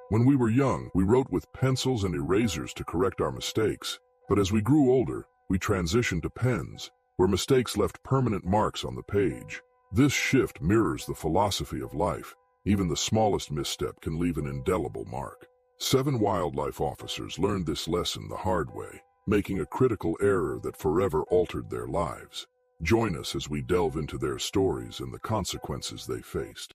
When we were young, we wrote with pencils and erasers to correct our mistakes. But as we grew older, we transitioned to pens, where mistakes left permanent marks on the page. This shift mirrors the philosophy of life. Even the smallest misstep can leave an indelible mark. 7 wildlife officers learned this lesson the hard way, making a critical error that forever altered their lives. Join us as we delve into their stories and the consequences they faced.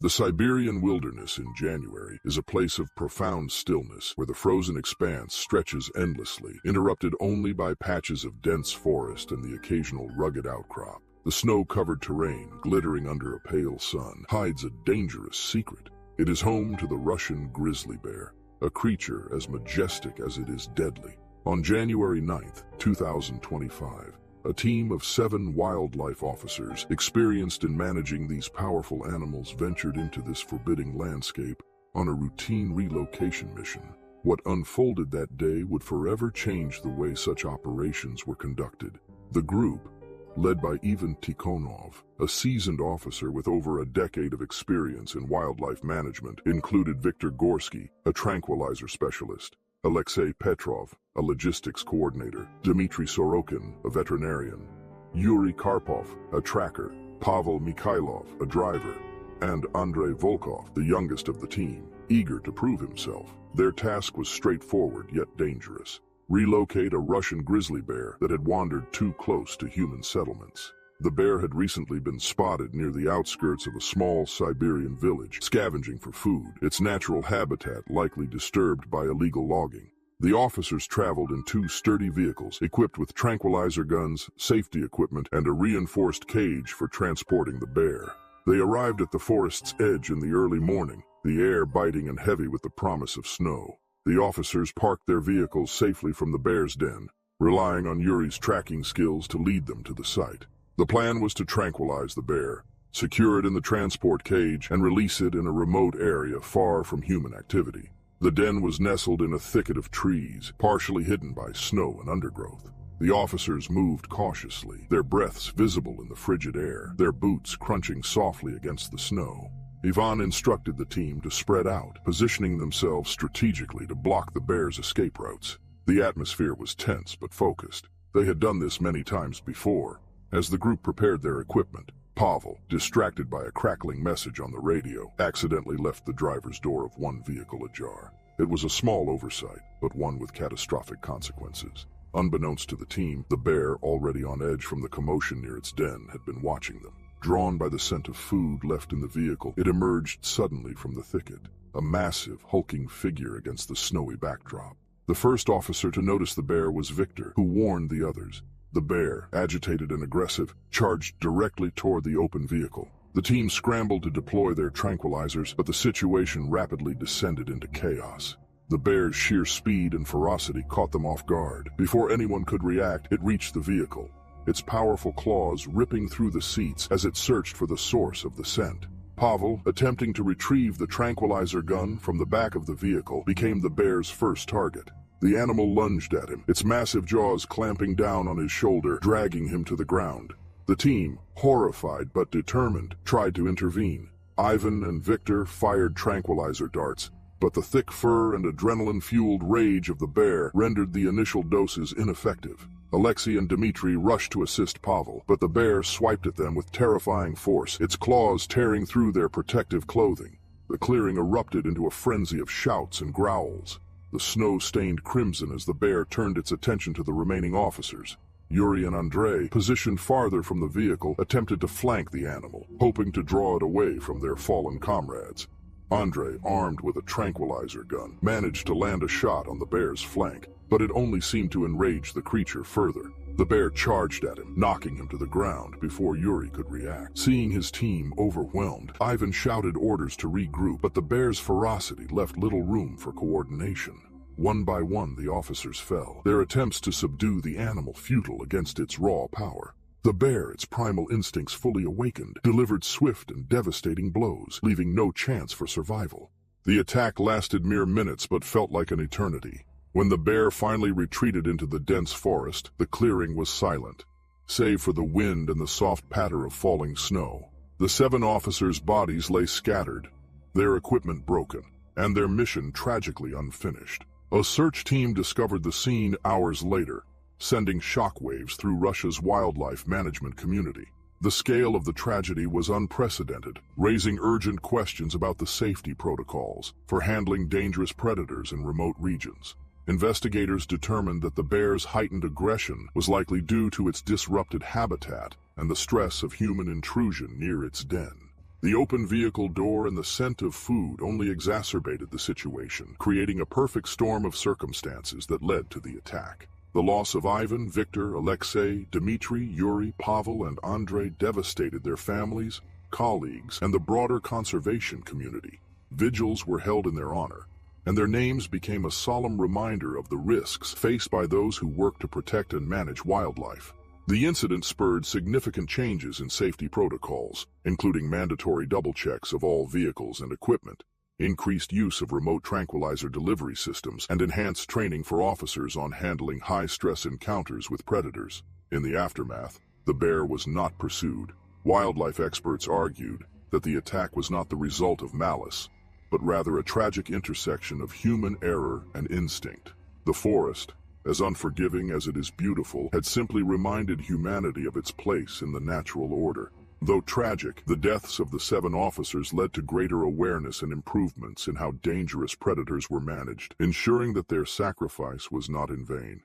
The Siberian wilderness in January is a place of profound stillness where the frozen expanse stretches endlessly, interrupted only by patches of dense forest and the occasional rugged outcrop. The snow-covered terrain, glittering under a pale sun, hides a dangerous secret. It is home to the Russian grizzly bear, a creature as majestic as it is deadly. On January 9, 2025, a team of 7 wildlife officers experienced in managing these powerful animals ventured into this forbidding landscape on a routine relocation mission. What unfolded that day would forever change the way such operations were conducted. The group, led by Ivan Tikhonov, a seasoned officer with over a decade of experience in wildlife management, included Viktor Gorsky, a tranquilizer specialist, Alexei Petrov, a logistics coordinator, Dmitry Sorokin, a veterinarian, Yuri Karpov, a tracker, Pavel Mikhailov, a driver, and Andrei Volkov, the youngest of the team, eager to prove himself. Their task was straightforward yet dangerous: relocate a Russian grizzly bear that had wandered too close to human settlements. The bear had recently been spotted near the outskirts of a small Siberian village, scavenging for food, its natural habitat likely disturbed by illegal logging. The officers traveled in 2 sturdy vehicles, equipped with tranquilizer guns, safety equipment, and a reinforced cage for transporting the bear. They arrived at the forest's edge in the early morning, the air biting and heavy with the promise of snow. The officers parked their vehicles safely from the bear's den, relying on Yuri's tracking skills to lead them to the site. The plan was to tranquilize the bear, secure it in the transport cage, and release it in a remote area far from human activity. The den was nestled in a thicket of trees, partially hidden by snow and undergrowth. The officers moved cautiously, their breaths visible in the frigid air, their boots crunching softly against the snow. Ivan instructed the team to spread out, positioning themselves strategically to block the bear's escape routes. The atmosphere was tense but focused. They had done this many times before. As the group prepared their equipment, Pavel, distracted by a crackling message on the radio, accidentally left the driver's door of one vehicle ajar. It was a small oversight, but one with catastrophic consequences. Unbeknownst to the team, the bear, already on edge from the commotion near its den, had been watching them. Drawn by the scent of food left in the vehicle, it emerged suddenly from the thicket, a massive, hulking figure against the snowy backdrop. The first officer to notice the bear was Victor, who warned the others. The bear, agitated and aggressive, charged directly toward the open vehicle. The team scrambled to deploy their tranquilizers, but the situation rapidly descended into chaos. The bear's sheer speed and ferocity caught them off guard. Before anyone could react, it reached the vehicle, its powerful claws ripping through the seats as it searched for the source of the scent. Pavel, attempting to retrieve the tranquilizer gun from the back of the vehicle, became the bear's first target. The animal lunged at him, its massive jaws clamping down on his shoulder, dragging him to the ground. The team, horrified but determined, tried to intervene. Ivan and Victor fired tranquilizer darts, but the thick fur and adrenaline-fueled rage of the bear rendered the initial doses ineffective. Alexei and Dmitry rushed to assist Pavel, but the bear swiped at them with terrifying force, its claws tearing through their protective clothing. The clearing erupted into a frenzy of shouts and growls. The snow stained crimson as the bear turned its attention to the remaining officers. Yuri and Andrei, positioned farther from the vehicle, attempted to flank the animal, hoping to draw it away from their fallen comrades. Andrei, armed with a tranquilizer gun, managed to land a shot on the bear's flank, but it only seemed to enrage the creature further. The bear charged at him, knocking him to the ground before Yuri could react. Seeing his team overwhelmed, Ivan shouted orders to regroup, but the bear's ferocity left little room for coordination. One by one, the officers fell, their attempts to subdue the animal futile against its raw power. The bear, its primal instincts fully awakened, delivered swift and devastating blows, leaving no chance for survival. The attack lasted mere minutes but felt like an eternity. When the bear finally retreated into the dense forest, the clearing was silent, save for the wind and the soft patter of falling snow. The 7 officers' bodies lay scattered, their equipment broken, and their mission tragically unfinished. A search team discovered the scene hours later, sending shockwaves through Russia's wildlife management community. The scale of the tragedy was unprecedented, raising urgent questions about the safety protocols for handling dangerous predators in remote regions. Investigators determined that the bear's heightened aggression was likely due to its disrupted habitat and the stress of human intrusion near its den. The open vehicle door and the scent of food only exacerbated the situation, creating a perfect storm of circumstances that led to the attack. The loss of Ivan, Viktor, Alexei, Dmitry, Yuri, Pavel, and Andrei devastated their families, colleagues, and the broader conservation community. Vigils were held in their honor, and their names became a solemn reminder of the risks faced by those who work to protect and manage wildlife. The incident spurred significant changes in safety protocols, including mandatory double checks of all vehicles and equipment, increased use of remote tranquilizer delivery systems, and enhanced training for officers on handling high-stress encounters with predators. In the aftermath, the bear was not pursued. Wildlife experts argued that the attack was not the result of malice, but rather a tragic intersection of human error and instinct. The forest, as unforgiving as it is beautiful, had simply reminded humanity of its place in the natural order. Though tragic, the deaths of the 7 officers led to greater awareness and improvements in how dangerous predators were managed, ensuring that their sacrifice was not in vain.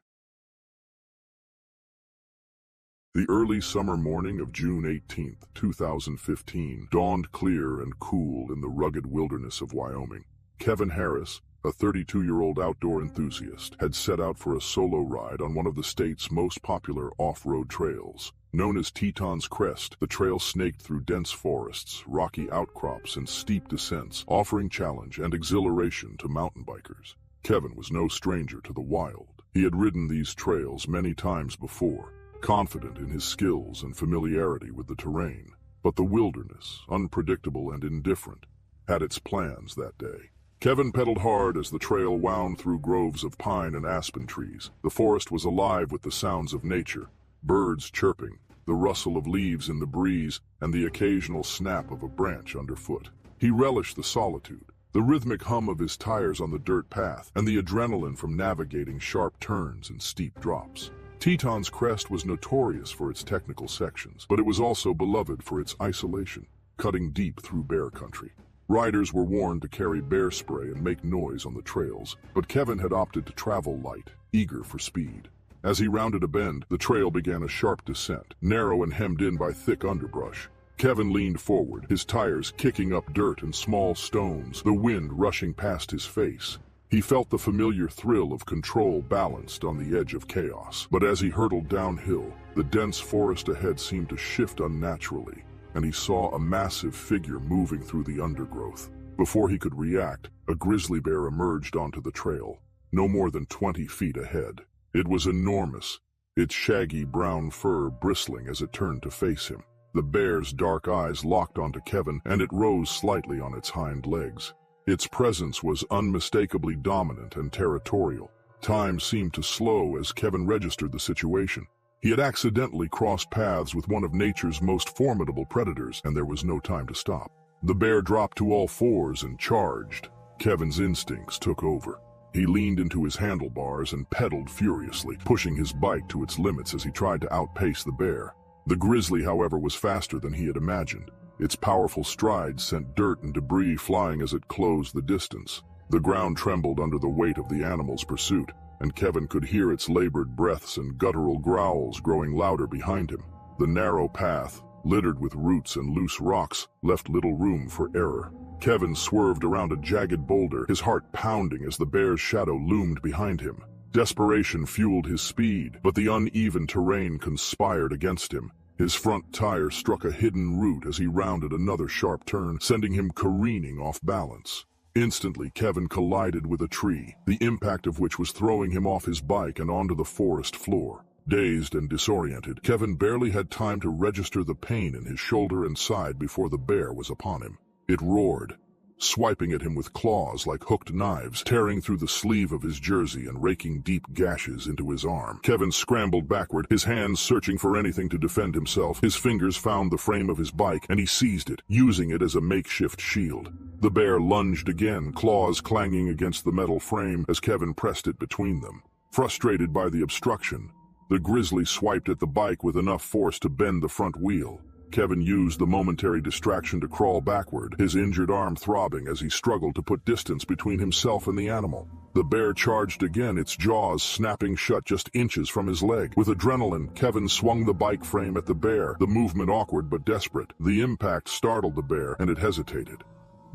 The early summer morning of June 18, 2015, dawned clear and cool in the rugged wilderness of Wyoming. Kevin Harris, a 32-year-old outdoor enthusiast, had set out for a solo ride on one of the state's most popular off-road trails. Known as Teton's Crest, the trail snaked through dense forests, rocky outcrops, and steep descents, offering challenge and exhilaration to mountain bikers. Kevin was no stranger to the wild. He had ridden these trails many times before, confident in his skills and familiarity with the terrain. But the wilderness, unpredictable and indifferent, had its plans that day. Kevin pedaled hard as the trail wound through groves of pine and aspen trees. The forest was alive with the sounds of nature, birds chirping, the rustle of leaves in the breeze, and the occasional snap of a branch underfoot. He relished the solitude, the rhythmic hum of his tires on the dirt path, and the adrenaline from navigating sharp turns and steep drops. Teton's Crest was notorious for its technical sections, but it was also beloved for its isolation, cutting deep through bear country. Riders were warned to carry bear spray and make noise on the trails, but Kevin had opted to travel light, eager for speed. As he rounded a bend, the trail began a sharp descent, narrow and hemmed in by thick underbrush. Kevin leaned forward, his tires kicking up dirt and small stones, the wind rushing past his face. He felt the familiar thrill of control balanced on the edge of chaos. But as he hurtled downhill, the dense forest ahead seemed to shift unnaturally, and he saw a massive figure moving through the undergrowth. Before he could react, a grizzly bear emerged onto the trail, no more than 20 feet ahead. It was enormous, its shaggy brown fur bristling as it turned to face him. The bear's dark eyes locked onto Kevin, and it rose slightly on its hind legs. Its presence was unmistakably dominant and territorial. Time seemed to slow as Kevin registered the situation. He had accidentally crossed paths with one of nature's most formidable predators, and there was no time to stop. The bear dropped to all fours and charged. Kevin's instincts took over. He leaned into his handlebars and pedaled furiously, pushing his bike to its limits as he tried to outpace the bear. The grizzly, however, was faster than he had imagined. Its powerful strides sent dirt and debris flying as it closed the distance. The ground trembled under the weight of the animal's pursuit, and Kevin could hear its labored breaths and guttural growls growing louder behind him. The narrow path, littered with roots and loose rocks, left little room for error. Kevin swerved around a jagged boulder, his heart pounding as the bear's shadow loomed behind him. Desperation fueled his speed, but the uneven terrain conspired against him. His front tire struck a hidden root as he rounded another sharp turn, sending him careening off balance. Instantly, Kevin collided with a tree, the impact of which was throwing him off his bike and onto the forest floor. Dazed and disoriented, Kevin barely had time to register the pain in his shoulder and side before the bear was upon him. It roared, swiping at him with claws like hooked knives, tearing through the sleeve of his jersey and raking deep gashes into his arm. Kevin scrambled backward, his hands searching for anything to defend himself. His fingers found the frame of his bike, and he seized it, using it as a makeshift shield. The bear lunged again, claws clanging against the metal frame as Kevin pressed it between them. Frustrated by the obstruction, the grizzly swiped at the bike with enough force to bend the front wheel. Kevin used the momentary distraction to crawl backward, his injured arm throbbing as he struggled to put distance between himself and the animal. The bear charged again, its jaws snapping shut just inches from his leg. With adrenaline, Kevin swung the bike frame at the bear, the movement awkward but desperate. The impact startled the bear, and it hesitated,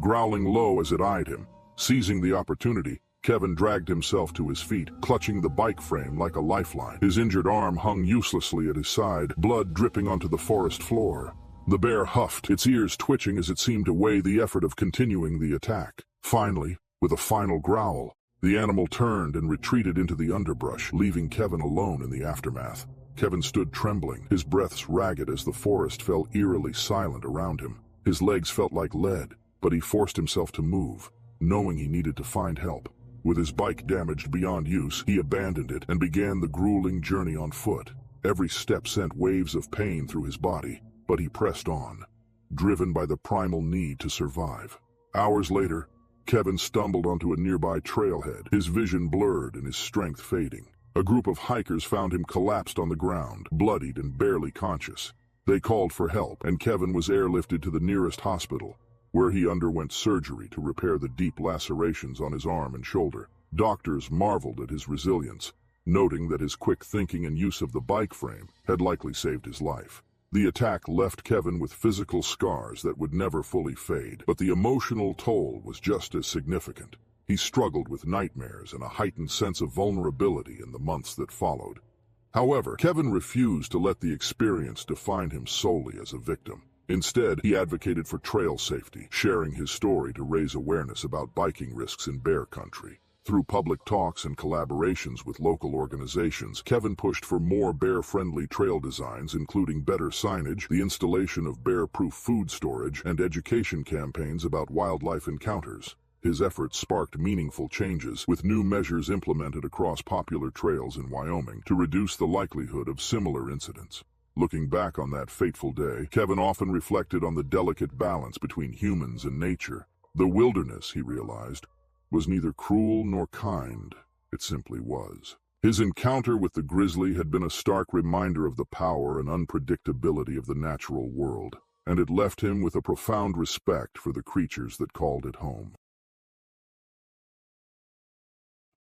growling low as it eyed him. Seizing the opportunity, Kevin dragged himself to his feet, clutching the bike frame like a lifeline. His injured arm hung uselessly at his side, blood dripping onto the forest floor. The bear huffed, its ears twitching as it seemed to weigh the effort of continuing the attack. Finally, with a final growl, the animal turned and retreated into the underbrush, leaving Kevin alone in the aftermath. Kevin stood trembling, his breaths ragged as the forest fell eerily silent around him. His legs felt like lead, but he forced himself to move, knowing he needed to find help. With his bike damaged beyond use, he abandoned it and began the grueling journey on foot. Every step sent waves of pain through his body, but he pressed on, driven by the primal need to survive. Hours later, Kevin stumbled onto a nearby trailhead, his vision blurred and his strength fading. A group of hikers found him collapsed on the ground, bloodied and barely conscious. They called for help, and Kevin was airlifted to the nearest hospital, where he underwent surgery to repair the deep lacerations on his arm and shoulder. Doctors marveled at his resilience, noting that his quick thinking and use of the bike frame had likely saved his life. The attack left Kevin with physical scars that would never fully fade, but the emotional toll was just as significant. He struggled with nightmares and a heightened sense of vulnerability in the months that followed. However, Kevin refused to let the experience define him solely as a victim. Instead, he advocated for trail safety, sharing his story to raise awareness about biking risks in bear country. Through public talks and collaborations with local organizations, Kevin pushed for more bear-friendly trail designs, including better signage, the installation of bear-proof food storage, and education campaigns about wildlife encounters. His efforts sparked meaningful changes, with new measures implemented across popular trails in Wyoming to reduce the likelihood of similar incidents. Looking back on that fateful day, Kevin often reflected on the delicate balance between humans and nature. The wilderness, he realized, was neither cruel nor kind. It simply was. His encounter with the grizzly had been a stark reminder of the power and unpredictability of the natural world, and it left him with a profound respect for the creatures that called it home.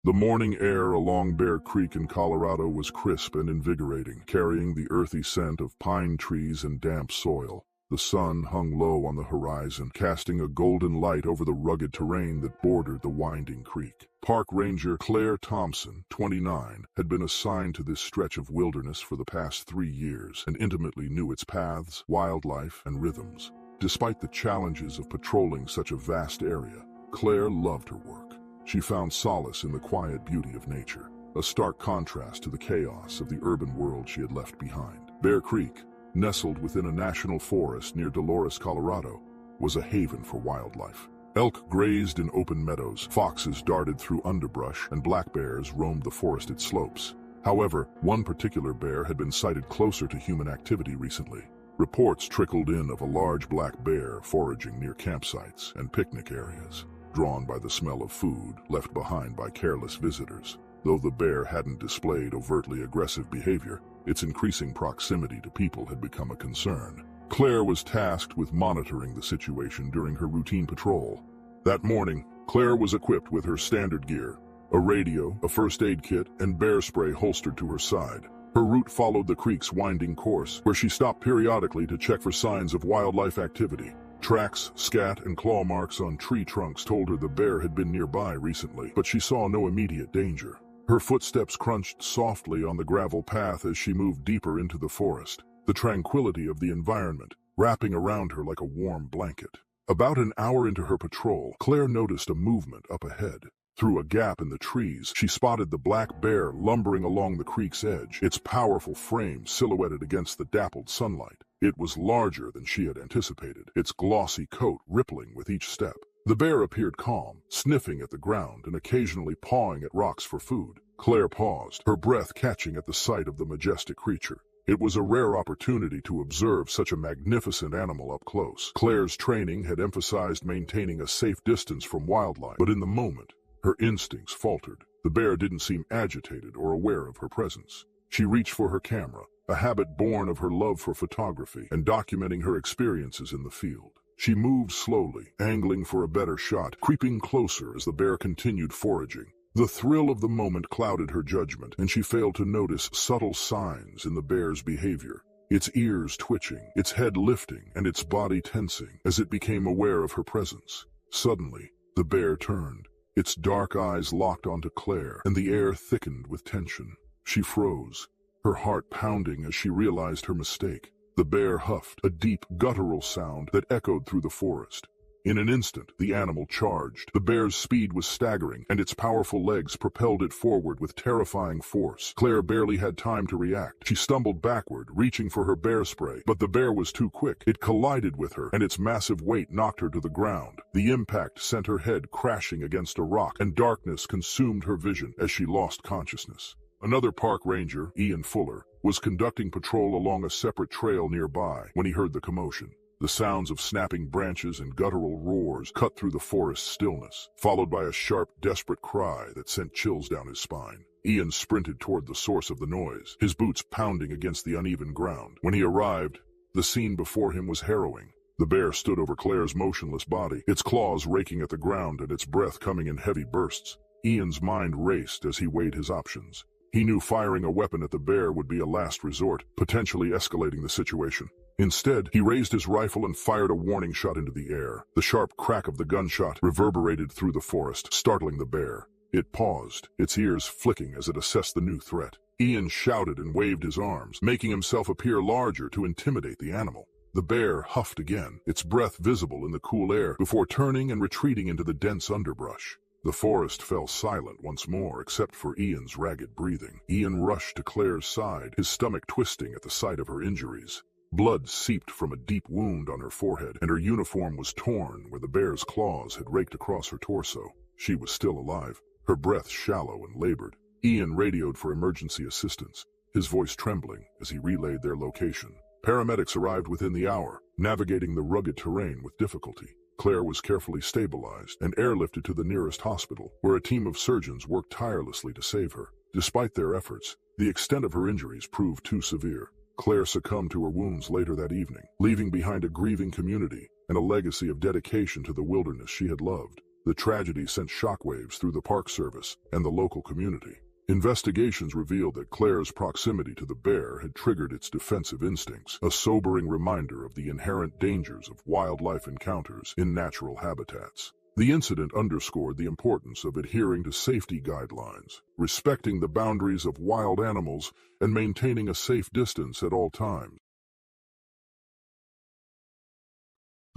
The morning air along Bear Creek in Colorado was crisp and invigorating, carrying the earthy scent of pine trees and damp soil. The sun hung low on the horizon, casting a golden light over the rugged terrain that bordered the winding creek. Park Ranger Claire Thompson, 29, had been assigned to this stretch of wilderness for the past 3 years and intimately knew its paths, wildlife, and rhythms. Despite the challenges of patrolling such a vast area, Claire loved her work. She found solace in the quiet beauty of nature, a stark contrast to the chaos of the urban world she had left behind. Bear Creek, nestled within a national forest near Dolores, Colorado, was a haven for wildlife. Elk grazed in open meadows, foxes darted through underbrush, and black bears roamed the forested slopes. However, one particular bear had been sighted closer to human activity recently. Reports trickled in of a large black bear foraging near campsites and picnic areas, drawn by the smell of food left behind by careless visitors. Though the bear hadn't displayed overtly aggressive behavior, its increasing proximity to people had become a concern. Claire was tasked with monitoring the situation during her routine patrol. That morning, Claire was equipped with her standard gear, a radio, a first aid kit, and bear spray holstered to her side. Her route followed the creek's winding course, where she stopped periodically to check for signs of wildlife activity. Tracks, scat, and claw marks on tree trunks told her the bear had been nearby recently, but she saw no immediate danger. Her footsteps crunched softly on the gravel path as she moved deeper into the forest, the tranquility of the environment wrapping around her like a warm blanket. About an hour into her patrol, Claire noticed a movement up ahead. Through a gap in the trees, she spotted the black bear lumbering along the creek's edge, its powerful frame silhouetted against the dappled sunlight. It was larger than she had anticipated, its glossy coat rippling with each step. The bear appeared calm, sniffing at the ground and occasionally pawing at rocks for food. Claire paused, her breath catching at the sight of the majestic creature. It was a rare opportunity to observe such a magnificent animal up close. Claire's training had emphasized maintaining a safe distance from wildlife, but in the moment, her instincts faltered. The bear didn't seem agitated or aware of her presence. She reached for her camera, a habit born of her love for photography and documenting her experiences in the field. She moved slowly, angling for a better shot, creeping closer as the bear continued foraging. The thrill of the moment clouded her judgment, and she failed to notice subtle signs in the bear's behavior. Its ears twitching, its head lifting, and its body tensing as it became aware of her presence. Suddenly, the bear turned. Its dark eyes locked onto Claire, and the air thickened with tension. She froze, her heart pounding as she realized her mistake. The bear huffed, a deep, guttural sound that echoed through the forest. In an instant, the animal charged. The bear's speed was staggering, and its powerful legs propelled it forward with terrifying force. Claire barely had time to react. She stumbled backward, reaching for her bear spray, but the bear was too quick. It collided with her, and its massive weight knocked her to the ground. The impact sent her head crashing against a rock, and darkness consumed her vision as she lost consciousness. Another park ranger, Ian Fuller, was conducting patrol along a separate trail nearby when he heard the commotion. The sounds of snapping branches and guttural roars cut through the forest's stillness, followed by a sharp, desperate cry that sent chills down his spine. Ian sprinted toward the source of the noise, his boots pounding against the uneven ground. When he arrived, the scene before him was harrowing. The bear stood over Claire's motionless body, its claws raking at the ground and its breath coming in heavy bursts. Ian's mind raced as he weighed his options. He knew firing a weapon at the bear would be a last resort, potentially escalating the situation. Instead, he raised his rifle and fired a warning shot into the air. The sharp crack of the gunshot reverberated through the forest, startling the bear. It paused, its ears flicking as it assessed the new threat. Ian shouted and waved his arms, making himself appear larger to intimidate the animal. The bear huffed again, its breath visible in the cool air, before turning and retreating into the dense underbrush. The forest fell silent once more, except for Ian's ragged breathing. Ian rushed to Claire's side, his stomach twisting at the sight of her injuries. Blood seeped from a deep wound on her forehead, and her uniform was torn where the bear's claws had raked across her torso. She was still alive, her breath shallow and labored. Ian radioed for emergency assistance, his voice trembling as he relayed their location. Paramedics arrived within the hour, navigating the rugged terrain with difficulty. Claire was carefully stabilized and airlifted to the nearest hospital, where a team of surgeons worked tirelessly to save her. Despite their efforts, the extent of her injuries proved too severe. Claire succumbed to her wounds later that evening, leaving behind a grieving community and a legacy of dedication to the wilderness she had loved. The tragedy sent shockwaves through the Park Service and the local community. Investigations revealed that Claire's proximity to the bear had triggered its defensive instincts, a sobering reminder of the inherent dangers of wildlife encounters in natural habitats. The incident underscored the importance of adhering to safety guidelines, respecting the boundaries of wild animals, and maintaining a safe distance at all times.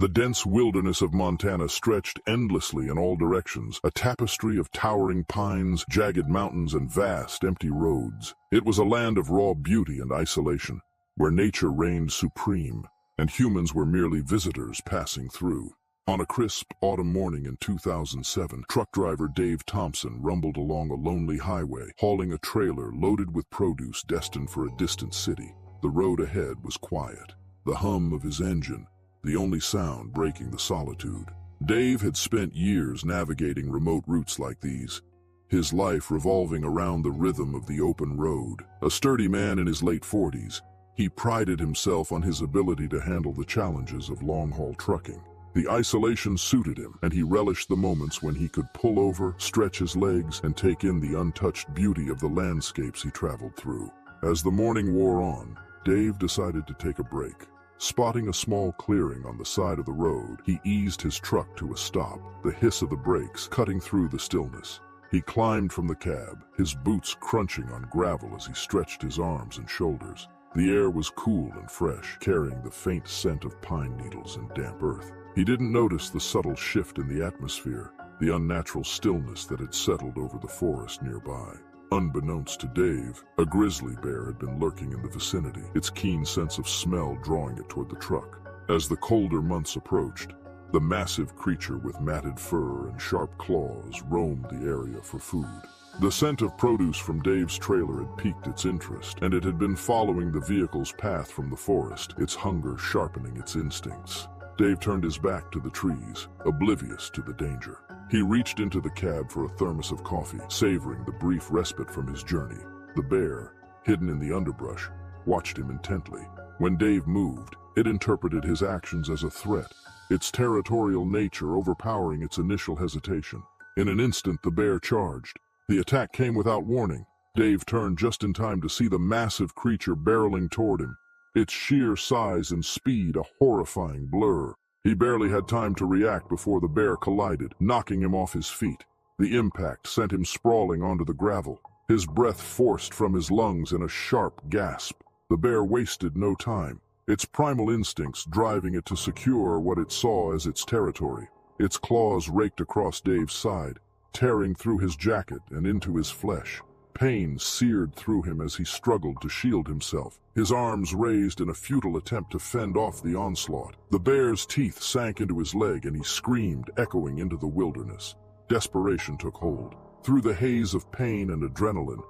The dense wilderness of Montana stretched endlessly in all directions, a tapestry of towering pines, jagged mountains, and vast, empty roads. It was a land of raw beauty and isolation, where nature reigned supreme, and humans were merely visitors passing through. On a crisp autumn morning in 2007, truck driver Dave Thompson rumbled along a lonely highway, hauling a trailer loaded with produce destined for a distant city. The road ahead was quiet, the hum of his engine the only sound breaking the solitude. Dave had spent years navigating remote routes like these, his life revolving around the rhythm of the open road. A sturdy man in his late 40s, he prided himself on his ability to handle the challenges of long-haul trucking. The isolation suited him, and he relished the moments when he could pull over, stretch his legs, and take in the untouched beauty of the landscapes he traveled through. As the morning wore on, Dave decided to take a break. Spotting a small clearing on the side of the road, he eased his truck to a stop, the hiss of the brakes cutting through the stillness. He climbed from the cab, his boots crunching on gravel as he stretched his arms and shoulders. The air was cool and fresh, carrying the faint scent of pine needles and damp earth. He didn't notice the subtle shift in the atmosphere, the unnatural stillness that had settled over the forest nearby. Unbeknownst to Dave, a grizzly bear had been lurking in the vicinity, its keen sense of smell drawing it toward the truck. As the colder months approached, The massive creature with matted fur and sharp claws roamed the area for food. The scent of produce from Dave's trailer had piqued its interest, and it had been following the vehicle's path from the forest, its hunger sharpening its instincts. Dave turned his back to the trees, oblivious to the danger. He reached into the cab for a thermos of coffee, savoring the brief respite from his journey. The bear, hidden in the underbrush, watched him intently. When Dave moved, it interpreted his actions as a threat, its territorial nature overpowering its initial hesitation. In an instant, the bear charged. The attack came without warning. Dave turned just in time to see the massive creature barreling toward him, its sheer size and speed a horrifying blur. He barely had time to react before the bear collided, knocking him off his feet. The impact sent him sprawling onto the gravel, his breath forced from his lungs in a sharp gasp. The bear wasted no time, its primal instincts driving it to secure what it saw as its territory. Its claws raked across Dave's side, tearing through his jacket and into his flesh. Pain seared through him as he struggled to shield himself, his arms raised in a futile attempt to fend off the onslaught. The bear's teeth sank into his leg and he screamed, echoing into the wilderness. Desperation took hold. Through the haze of pain and adrenaline,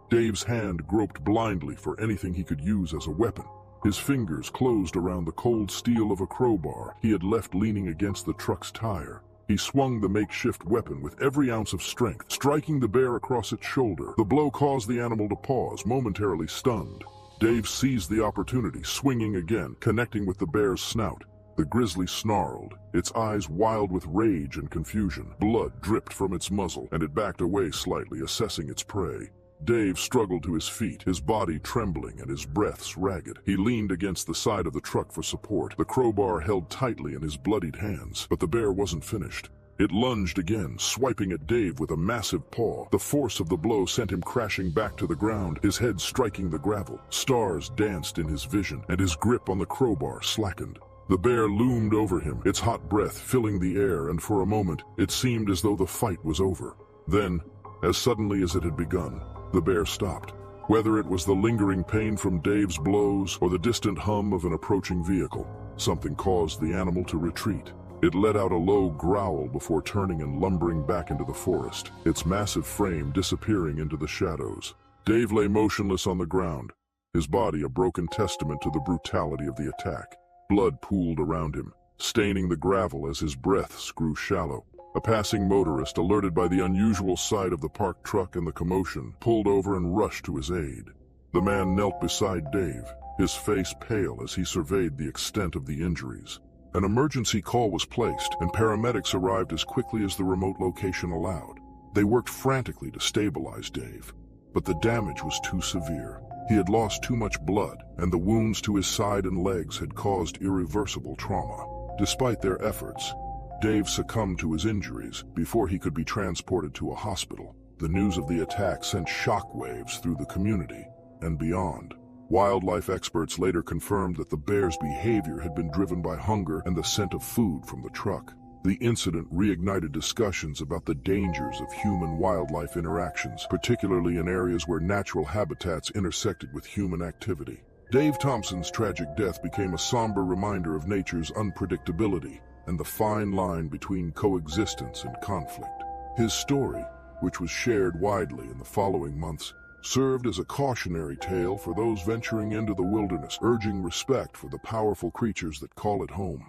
Dave's hand groped blindly for anything he could use as a weapon. His fingers closed around the cold steel of a crowbar he had left leaning against the truck's tire. He swung the makeshift weapon with every ounce of strength, striking the bear across its shoulder. The blow caused the animal to pause, momentarily stunned. Dave seized the opportunity, swinging again, connecting with the bear's snout. The grizzly snarled, its eyes wild with rage and confusion. Blood dripped from its muzzle, and it backed away slightly, assessing its prey. Dave struggled to his feet, his body trembling and his breaths ragged. He leaned against the side of the truck for support, the crowbar held tightly in his bloodied hands. But the bear wasn't finished. It lunged again, swiping at Dave with a massive paw. The force of the blow sent him crashing back to the ground, his head striking the gravel. Stars danced in his vision, and his grip on the crowbar slackened. The bear loomed over him, its hot breath filling the air, and for a moment, it seemed as though the fight was over. Then, as suddenly as it had begun, the bear stopped. Whether it was the lingering pain from Dave's blows or the distant hum of an approaching vehicle, something caused the animal to retreat. It let out a low growl before turning and lumbering back into the forest, its massive frame disappearing into the shadows. Dave lay motionless on the ground, his body a broken testament to the brutality of the attack. Blood pooled around him, staining the gravel as his breaths grew shallow. A passing motorist, alerted by the unusual sight of the parked truck and the commotion, pulled over and rushed to his aid. The man knelt beside Dave, his face pale as he surveyed the extent of the injuries. An emergency call was placed, and paramedics arrived as quickly as the remote location allowed. They worked frantically to stabilize Dave, but the damage was too severe. He had lost too much blood, and the wounds to his side and legs had caused irreversible trauma. Despite their efforts, Dave succumbed to his injuries before he could be transported to a hospital. The news of the attack sent shockwaves through the community and beyond. Wildlife experts later confirmed that the bear's behavior had been driven by hunger and the scent of food from the truck. The incident reignited discussions about the dangers of human-wildlife interactions, particularly in areas where natural habitats intersected with human activity. Dave Thompson's tragic death became a somber reminder of nature's unpredictability and the fine line between coexistence and conflict. His story, which was shared widely in the following months, served as a cautionary tale for those venturing into the wilderness, urging respect for the powerful creatures that call it home.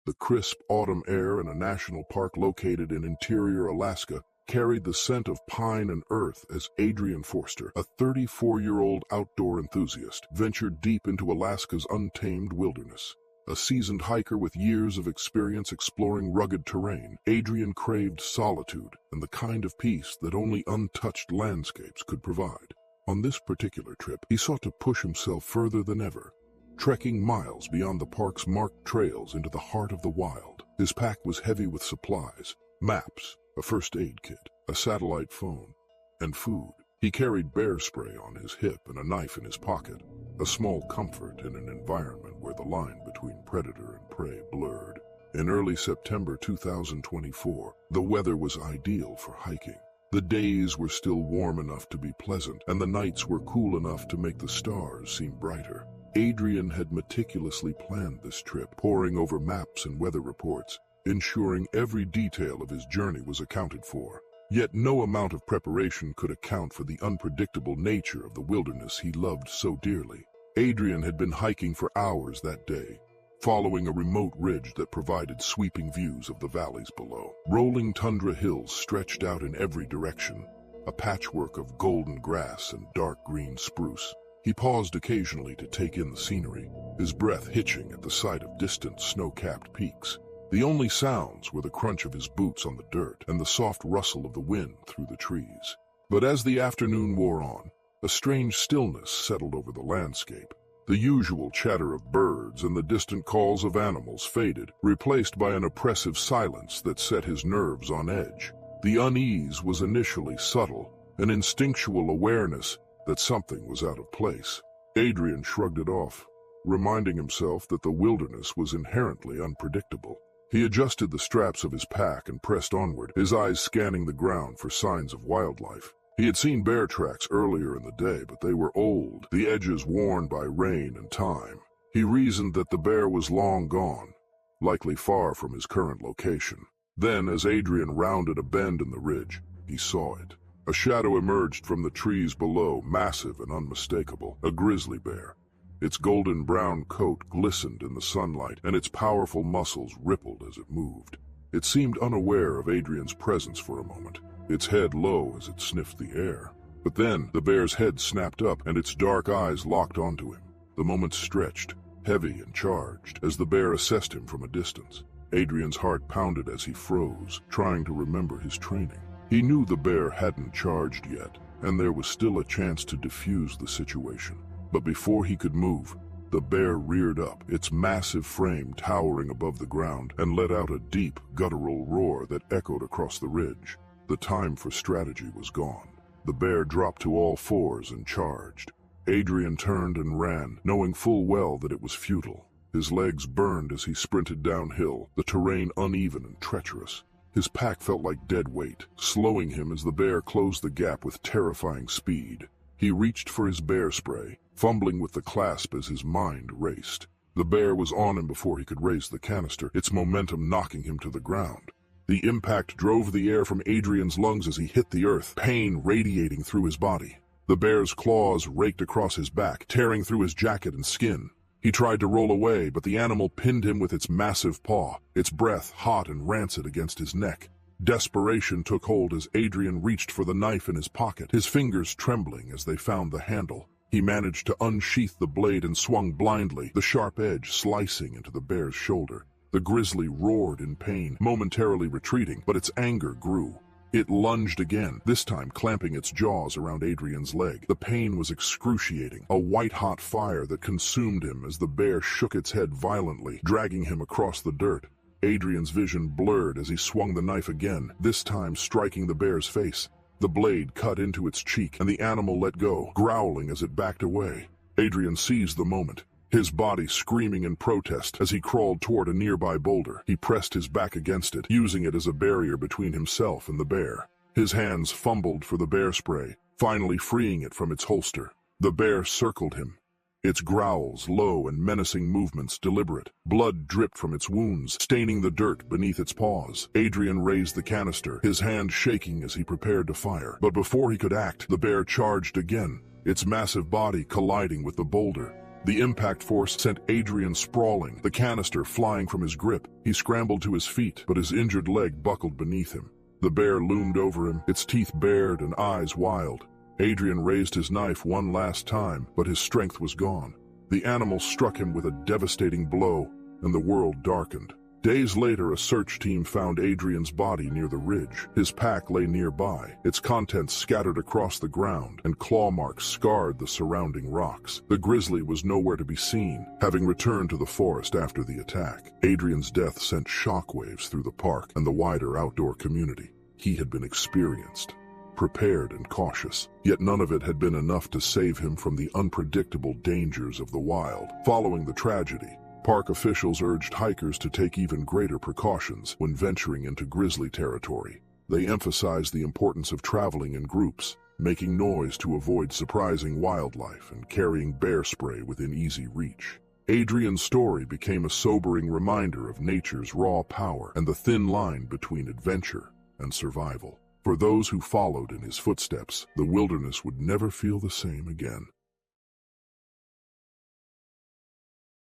The crisp autumn air in a national park located in interior Alaska carried the scent of pine and earth as Adrian Forster, a 34-year-old outdoor enthusiast, ventured deep into Alaska's untamed wilderness. A seasoned hiker with years of experience exploring rugged terrain, Adrian craved solitude and the kind of peace that only untouched landscapes could provide. On this particular trip, he sought to push himself further than ever, trekking miles beyond the park's marked trails into the heart of the wild. His pack was heavy with supplies, maps, a first aid kit, a satellite phone, and food. He carried bear spray on his hip and a knife in his pocket, a small comfort in an environment where the line between predator and prey blurred. In early September 2024, the weather was ideal for hiking. The days were still warm enough to be pleasant, and the nights were cool enough to make the stars seem brighter. Adrian had meticulously planned this trip, poring over maps and weather reports, ensuring every detail of his journey was accounted for. Yet no amount of preparation could account for the unpredictable nature of the wilderness he loved so dearly. Adrian had been hiking for hours that day, following a remote ridge that provided sweeping views of the valleys below. Rolling tundra hills stretched out in every direction, a patchwork of golden grass and dark green spruce. He paused occasionally to take in the scenery, his breath hitching at the sight of distant snow-capped peaks. The only sounds were the crunch of his boots on the dirt and the soft rustle of the wind through the trees. But as the afternoon wore on, a strange stillness settled over the landscape. The usual chatter of birds and the distant calls of animals faded, replaced by an oppressive silence that set his nerves on edge. The unease was initially subtle, an instinctual awareness that something was out of place. Adrian shrugged it off, reminding himself that the wilderness was inherently unpredictable. He adjusted the straps of his pack and pressed onward, his eyes scanning the ground for signs of wildlife. He had seen bear tracks earlier in the day, but they were old, the edges worn by rain and time. He reasoned that the bear was long gone, likely far from his current location. Then, as Adrian rounded a bend in the ridge, he saw it. A shadow emerged from the trees below, massive and unmistakable, a grizzly bear. Its golden-brown coat glistened in the sunlight, and its powerful muscles rippled as it moved. It seemed unaware of Adrian's presence for a moment, its head low as it sniffed the air. But then, the bear's head snapped up, and its dark eyes locked onto him. The moment stretched, heavy and charged, as the bear assessed him from a distance. Adrian's heart pounded as he froze, trying to remember his training. He knew the bear hadn't charged yet, and there was still a chance to defuse the situation. But before he could move, the bear reared up, its massive frame towering above the ground, and let out a deep, guttural roar that echoed across the ridge. The time for strategy was gone. The bear dropped to all fours and charged. Adrian turned and ran, knowing full well that it was futile. His legs burned as he sprinted downhill, the terrain uneven and treacherous. His pack felt like dead weight, slowing him as the bear closed the gap with terrifying speed. He reached for his bear spray, fumbling with the clasp as his mind raced. The bear was on him before he could raise the canister, its momentum knocking him to the ground. The impact drove the air from Adrian's lungs as he hit the earth, pain radiating through his body. The bear's claws raked across his back, tearing through his jacket and skin. He tried to roll away, but the animal pinned him with its massive paw, its breath hot and rancid against his neck. Desperation took hold as Adrian reached for the knife in his pocket, his fingers trembling as they found the handle. He managed to unsheath the blade and swung blindly, the sharp edge slicing into the bear's shoulder. The grizzly roared in pain, momentarily retreating, but its anger grew. It lunged again, this time clamping its jaws around Adrian's leg. The pain was excruciating, a white-hot fire that consumed him as the bear shook its head violently, dragging him across the dirt. Adrian's vision blurred as he swung the knife again, this time striking the bear's face. The blade cut into its cheek, and the animal let go, growling as it backed away. Adrian seized the moment, his body screaming in protest as he crawled toward a nearby boulder. He pressed his back against it, using it as a barrier between himself and the bear. His hands fumbled for the bear spray, finally freeing it from its holster. The bear circled him, its growls low and menacing movements deliberate. Blood dripped from its wounds, staining the dirt beneath its paws. Adrian raised the canister, his hand shaking as he prepared to fire. But before he could act, the bear charged again, its massive body colliding with the boulder. The impact force sent Adrian sprawling, the canister flying from his grip. He scrambled to his feet, but his injured leg buckled beneath him. The bear loomed over him, its teeth bared and eyes wild. Adrian raised his knife one last time, but his strength was gone. The animal struck him with a devastating blow, and the world darkened. Days later, a search team found Adrian's body near the ridge. His pack lay nearby, its contents scattered across the ground, and claw marks scarred the surrounding rocks. The grizzly was nowhere to be seen, having returned to the forest after the attack. Adrian's death sent shockwaves through the park and the wider outdoor community. He had been experienced, prepared and cautious, yet none of it had been enough to save him from the unpredictable dangers of the wild. Following the tragedy, park officials urged hikers to take even greater precautions when venturing into grizzly territory. They emphasized the importance of traveling in groups, making noise to avoid surprising wildlife and carrying bear spray within easy reach. Adrian's story became a sobering reminder of nature's raw power and the thin line between adventure and survival. For those who followed in his footsteps, the wilderness would never feel the same again.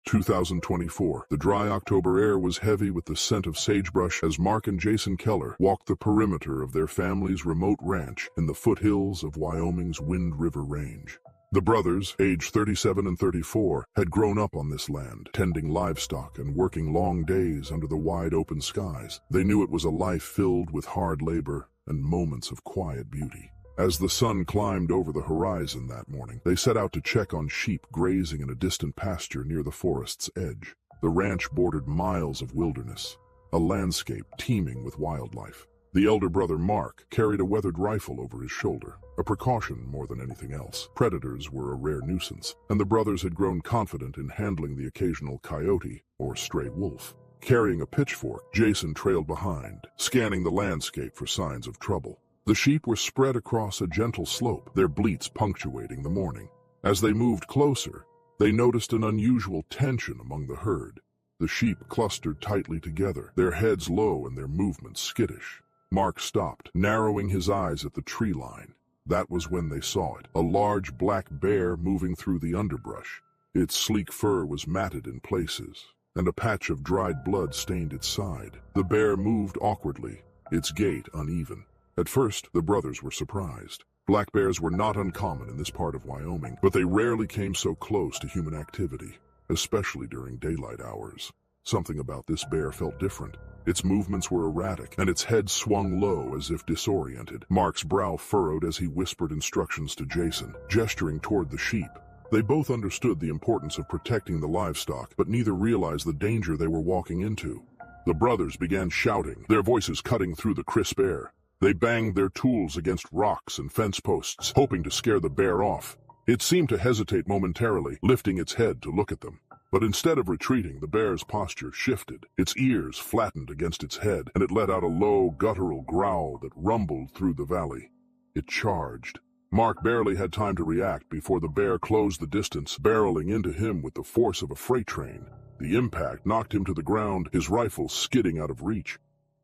2024. The dry October air was heavy with the scent of sagebrush as Mark and Jason Keller walked the perimeter of their family's remote ranch in the foothills of Wyoming's Wind River Range. The brothers, aged 37 and 34, had grown up on this land, tending livestock and working long days under the wide open skies. They knew it was a life filled with hard labor and moments of quiet beauty. As the sun climbed over the horizon that morning, they set out to check on sheep grazing in a distant pasture near the forest's edge. The ranch bordered miles of wilderness, a landscape teeming with wildlife. The elder brother, Mark, carried a weathered rifle over his shoulder, a precaution more than anything else. Predators were a rare nuisance, and the brothers had grown confident in handling the occasional coyote or stray wolf. Carrying a pitchfork, Jason trailed behind, scanning the landscape for signs of trouble. The sheep were spread across a gentle slope, their bleats punctuating the morning. As they moved closer, they noticed an unusual tension among the herd. The sheep clustered tightly together, their heads low and their movements skittish. Mark stopped, narrowing his eyes at the tree line. That was when they saw it, a large black bear moving through the underbrush. Its sleek fur was matted in places, and a patch of dried blood stained its side. The bear moved awkwardly, its gait uneven. At first, the brothers were surprised. Black bears were not uncommon in this part of Wyoming, but they rarely came so close to human activity, especially during daylight hours. Something about this bear felt different. Its movements were erratic, and its head swung low as if disoriented. Mark's brow furrowed as he whispered instructions to Jason, gesturing toward the sheep. They both understood the importance of protecting the livestock, but neither realized the danger they were walking into. The brothers began shouting, their voices cutting through the crisp air. They banged their tools against rocks and fence posts, hoping to scare the bear off. It seemed to hesitate momentarily, lifting its head to look at them. But instead of retreating, the bear's posture shifted. Its ears flattened against its head, and it let out a low, guttural growl that rumbled through the valley. It charged. Mark barely had time to react before the bear closed the distance, barreling into him with the force of a freight train. The impact knocked him to the ground, his rifle skidding out of reach.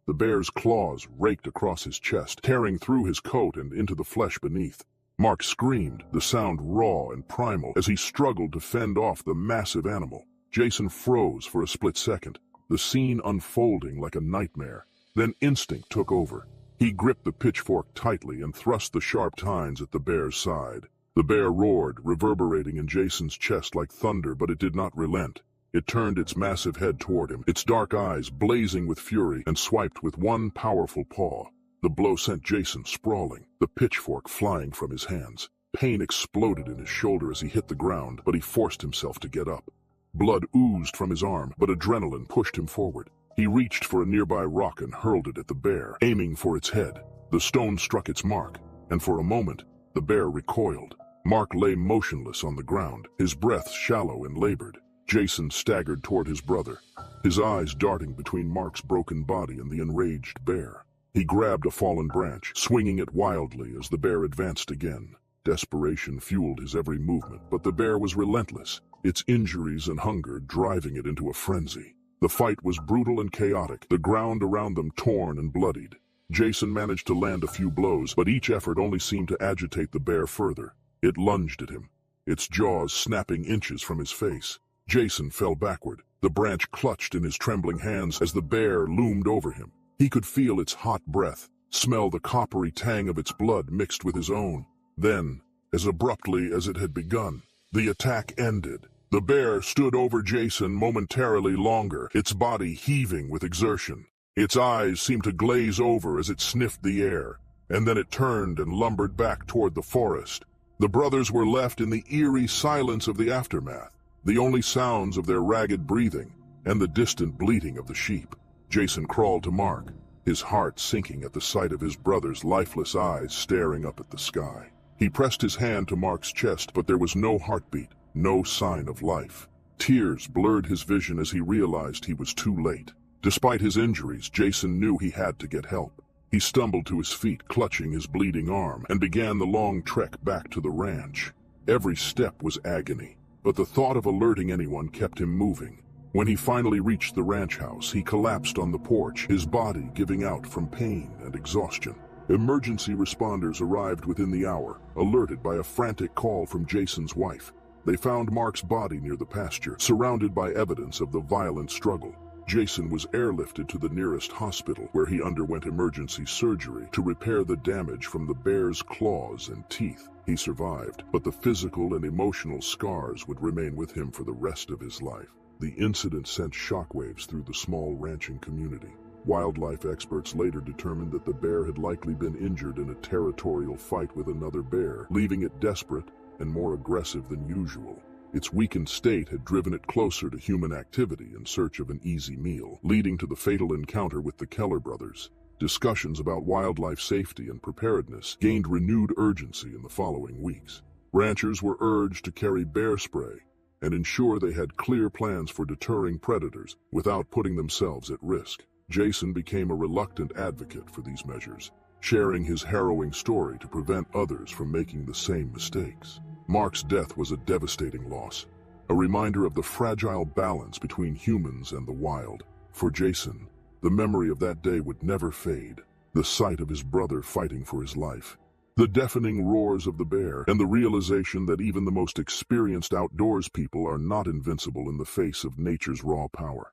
The bear's claws raked across his chest, tearing through his coat and into the flesh beneath. Mark screamed, the sound raw and primal, as he struggled to fend off the massive animal. Jason froze for a split second, the scene unfolding like a nightmare. Then instinct took over. He gripped the pitchfork tightly and thrust the sharp tines at the bear's side. The bear roared, reverberating in Jason's chest like thunder, but it did not relent. It turned its massive head toward him, its dark eyes blazing with fury, and swiped with one powerful paw. The blow sent Jason sprawling, the pitchfork flying from his hands. Pain exploded in his shoulder as he hit the ground, but he forced himself to get up. Blood oozed from his arm, but adrenaline pushed him forward. He reached for a nearby rock and hurled it at the bear, aiming for its head. The stone struck its mark, and for a moment, the bear recoiled. Mark lay motionless on the ground, his breath shallow and labored. Jason staggered toward his brother, his eyes darting between Mark's broken body and the enraged bear. He grabbed a fallen branch, swinging it wildly as the bear advanced again. Desperation fueled his every movement, but the bear was relentless, its injuries and hunger driving it into a frenzy. The fight was brutal and chaotic, the ground around them torn and bloodied. Jason managed to land a few blows, but each effort only seemed to agitate the bear further. It lunged at him, its jaws snapping inches from his face. Jason fell backward, the branch clutched in his trembling hands as the bear loomed over him. He could feel its hot breath, smell the coppery tang of its blood mixed with his own. Then, as abruptly as it had begun, the attack ended. The bear stood over Jason momentarily longer, its body heaving with exertion. Its eyes seemed to glaze over as it sniffed the air, and then it turned and lumbered back toward the forest. The brothers were left in the eerie silence of the aftermath, the only sounds of their ragged breathing and the distant bleating of the sheep. Jason crawled to Mark, his heart sinking at the sight of his brother's lifeless eyes staring up at the sky. He pressed his hand to Mark's chest, but there was no heartbeat, no sign of life. Tears blurred his vision as he realized he was too late. Despite his injuries, Jason knew he had to get help. He stumbled to his feet, clutching his bleeding arm, and began the long trek back to the ranch. Every step was agony, but the thought of alerting anyone kept him moving. When he finally reached the ranch house, he collapsed on the porch, his body giving out from pain and exhaustion. Emergency responders arrived within the hour, alerted by a frantic call from Jason's wife. They found Mark's body near the pasture, surrounded by evidence of the violent struggle. Jason was airlifted to the nearest hospital, where he underwent emergency surgery to repair the damage from the bear's claws and teeth. He survived, but the physical and emotional scars would remain with him for the rest of his life. The incident sent shockwaves through the small ranching community. Wildlife experts later determined that the bear had likely been injured in a territorial fight with another bear, leaving it desperate and more aggressive than usual. Its weakened state had driven it closer to human activity in search of an easy meal, leading to the fatal encounter with the Keller brothers. Discussions about wildlife safety and preparedness gained renewed urgency in the following weeks. Ranchers were urged to carry bear spray and ensure they had clear plans for deterring predators without putting themselves at risk. Jason became a reluctant advocate for these measures, sharing his harrowing story to prevent others from making the same mistakes. Mark's death was a devastating loss, a reminder of the fragile balance between humans and the wild. For Jason, the memory of that day would never fade. The sight of his brother fighting for his life, the deafening roars of the bear, and the realization that even the most experienced outdoors people are not invincible in the face of nature's raw power.